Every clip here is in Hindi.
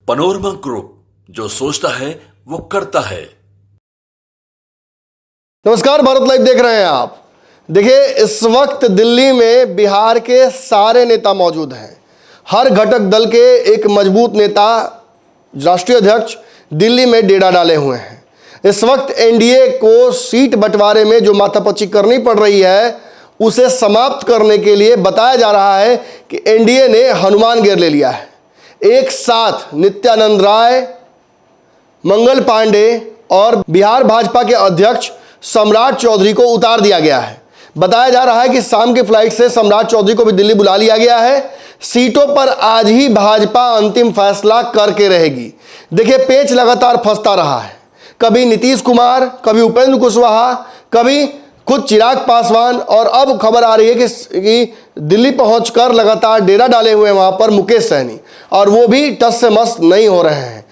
पनोरमा ग्रुप, जो सोचता है वो करता है। नमस्कार, भारत लाइव देख रहे हैं आप। देखिए, इस वक्त दिल्ली में बिहार के सारे नेता मौजूद हैं। हर घटक दल के एक मजबूत नेता, राष्ट्रीय अध्यक्ष दिल्ली में डेरा डाले हुए हैं। इस वक्त एनडीए को सीट बंटवारे में जो माथापच्ची करनी पड़ रही है, उसे समाप्त करने के लिए बताया जा रहा है कि एनडीए ने हनुमान घेर ले लिया है। एक साथ नित्यानंद राय, मंगल पांडे और बिहार भाजपा के अध्यक्ष सम्राट चौधरी को उतार दिया गया है। बताया जा रहा है कि शाम के फ्लाइट से सम्राट चौधरी को भी दिल्ली बुला लिया गया है। सीटों पर आज ही भाजपा अंतिम फैसला करके रहेगी। देखिए, पेच लगातार फंसता रहा है। कभी नीतीश कुमार, कभी उपेंद्र कुशवाहा, कभी खुद चिराग पासवान, और अब खबर आ रही है कि दिल्ली पहुंचकर लगातार डेरा डाले हुए हैं वहां पर मुकेश सहनी, और वो भी टस से मस नहीं हो रहे हैं।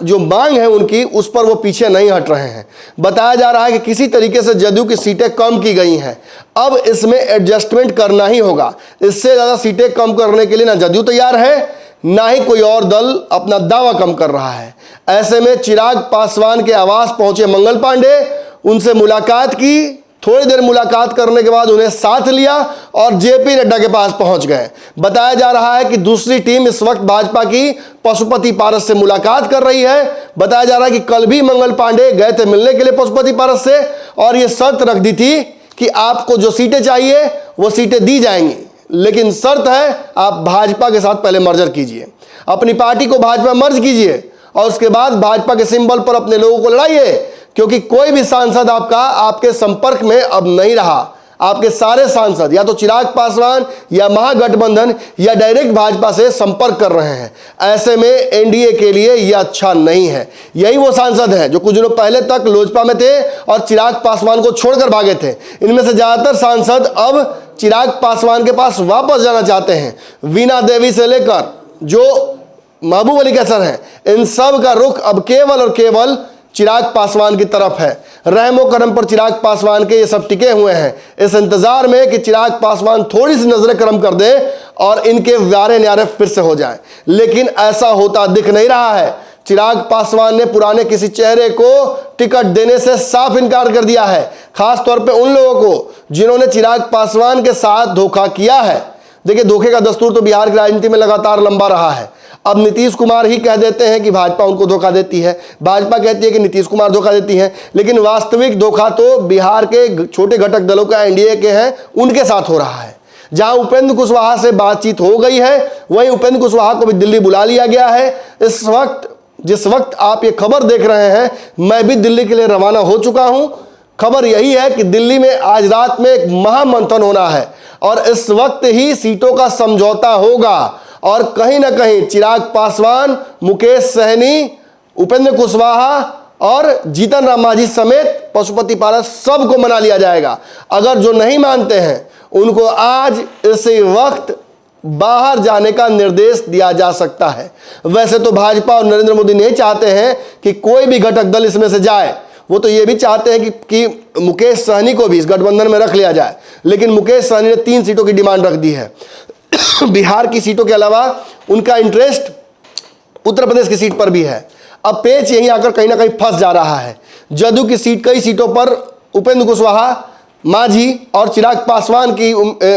जो मांग है उनकी, उस पर वो पीछे नहीं हट रहे हैं। बताया जा रहा है कि किसी तरीके से जदयू की सीटें कम की गई हैं। अब इसमें एडजस्टमेंट करना ही होगा। इससे ज़्यादा सीटें कम करने के लिए ना जदयू तैयार है, ना ही कोई और दल अपना दावा कम कर रहा है। ऐसे में चिराग पासवान के आवास पहुंचे मंगल पांडे, उनसे मुलाकात की। थोड़ी देर मुलाकात करने के बाद उन्हें साथ लिया और जेपी नड्डा के पास पहुंच गए। बताया जा रहा है कि दूसरी टीम इस वक्त भाजपा की पशुपति पारस से मुलाकात कर रही है। बताया जा रहा है कि कल भी मंगल पांडे गए थे मिलने के लिए पशुपति पारस से, और ये शर्त रख दी थी कि आपको जो सीटें चाहिए वो सीटें दी जाएंगी, लेकिन शर्त है आप भाजपा के साथ पहले मर्जर कीजिए, अपनी पार्टी को भाजपा मर्ज कीजिए, और उसके बाद भाजपा के सिंबल पर अपने लोगों को लड़ाइए। क्योंकि कोई भी सांसद आपके संपर्क में अब नहीं रहा। आपके सारे सांसद या तो चिराग पासवान या महागठबंधन या डायरेक्ट भाजपा से संपर्क कर रहे हैं। ऐसे में एनडीए के लिए यह अच्छा नहीं है। यही वो सांसद हैं जो कुछ दिनों पहले तक लोजपा में थे और चिराग पासवान को छोड़कर भागे थे। इनमें से ज्यादातर सांसद अब चिराग पासवान के पास वापस जाना चाहते हैं। वीणा देवी से लेकर जो महबूब अली कैसर हैं, इन सब का रुख अब केवल और केवल चिराग पासवान की तरफ है। रहमो करम पर चिराग पासवान के ये सब टिके हुए हैं, इस इंतजार में कि चिराग पासवान थोड़ी सी नजरें करम कर दें और इनके वारे न्यारे फिर से हो जाएं। लेकिन ऐसा होता दिख नहीं रहा है। चिराग पासवान ने पुराने किसी चेहरे को टिकट देने से साफ इनकार कर दिया है, खास तौर पे उन लोगों को जिन्होंने चिराग पासवान के साथ धोखा किया है। देखिए, धोखे का दस्तूर तो बिहार की राजनीति में लगातार लंबा रहा है। अब नीतीश कुमार ही कह देते हैं कि भाजपा उनको धोखा देती है, भाजपा कहती है कि नीतीश कुमार धोखा देती है, लेकिन वास्तविक धोखा तो बिहार के छोटे घटक दलों का एनडीए के हैं, उनके साथ हो रहा है। जहां उपेंद्र कुशवाहा से बातचीत हो गई है, वहीं उपेंद्र कुशवाहा को भी दिल्ली बुला लिया गया है। जिस वक्त आप ये खबर देख रहे हैं, मैं भी दिल्ली के लिए रवाना हो चुका हूं। खबर यही है कि दिल्ली में आज रात में एक महामंथन होना है और इस वक्त ही सीटों का समझौता होगा, और कहीं ना कहीं चिराग पासवान, मुकेश सहनी, उपेंद्र कुशवाहा और जीतन राम मांझी समेत पशुपति पारस सबको मना लिया जाएगा। अगर जो नहीं मानते हैं उनको आज इसी वक्त बाहर जाने का निर्देश दिया जा सकता है। वैसे तो भाजपा और नरेंद्र मोदी नहीं चाहते हैं कि कोई भी घटक दल इसमें से जाए। वो तो ये भी चाहते हैं कि मुकेश सहनी को भी इस गठबंधन में रख लिया जाए, लेकिन मुकेश सहनी ने 3 सीटों की डिमांड रख दी है। बिहार की सीटों के अलावा उनका इंटरेस्ट उत्तर प्रदेश की सीट पर भी है। अब पेच यहीं आकर कहीं ना कहीं फंस जा रहा है। जदयू की सीट कई सीटों पर उपेंद्र कुशवाहा, मांझी और चिराग पासवान की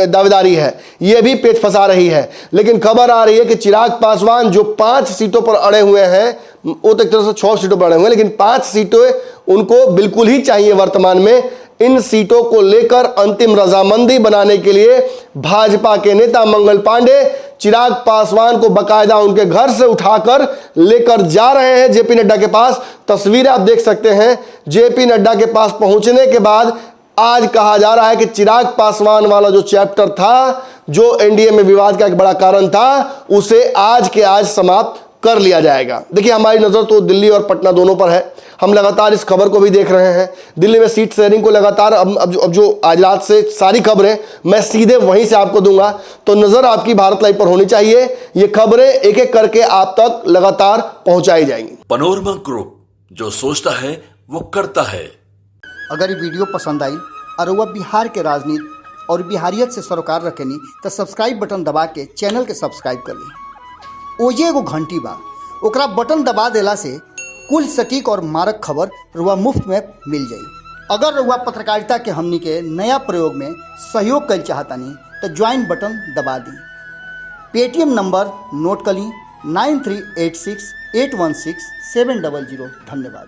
दावेदारी है, यह भी पेच फंसा रही है। लेकिन खबर आ रही है कि चिराग पासवान जो 5 सीटों पर अड़े हुए हैं, वो तो एक तरह से 6 सीटों पर अड़े हुए हैं, लेकिन 5 सीटें उनको बिल्कुल ही चाहिए वर्तमान में। इन सीटों को लेकर अंतिम रजामंदी बनाने के लिए भाजपा के नेता मंगल पांडे चिराग पासवान को बकायदा उनके घर से उठाकर लेकर जा रहे हैं जेपी नड्डा के पास। तस्वीरें आप देख सकते हैं। जेपी नड्डा के पास पहुंचने के बाद आज कहा जा रहा है कि चिराग पासवान वाला जो चैप्टर था, जो एनडीए में विवाद का एक बड़ा कारण था, उसे आज के आज समाप्त कर लिया जाएगा। देखिए, हमारी नजर तो दिल्ली और पटना दोनों पर है। हम लगातार इस खबर को भी देख रहे हैं। दिल्ली में सीट शेयरिंग को लगातार अब जो आज रात से सारी खबरें मैं सीधे वहीं से आपको दूंगा, तो नजर आपकी भारत लाइव पर होनी चाहिए। ये खबरें एक एक करके आप तक लगातार पहुंचाई जाएंगी। पनोरमा ग्रुप, जो सोचता है वो करता है। अगर ये वीडियो पसंद आई और वह बिहार के राजनीति और बिहारियत से सरोकार रखेनी तो सब्सक्राइब बटन दबा के चैनल के सब्सक्राइब कर ली। ओजे एगो घंटी बा, ओकरा बटन दबा देला से कुल सटीक और मारक खबर रुआ मुफ्त में मिल जाई। अगर रुआ पत्रकारिता के हमनी के नया प्रयोग में सहयोग कर चाहतानी तो ज्वाइन बटन दबा दी। पेटीएम नंबर नोट कर ली 9386816700। धन्यवाद।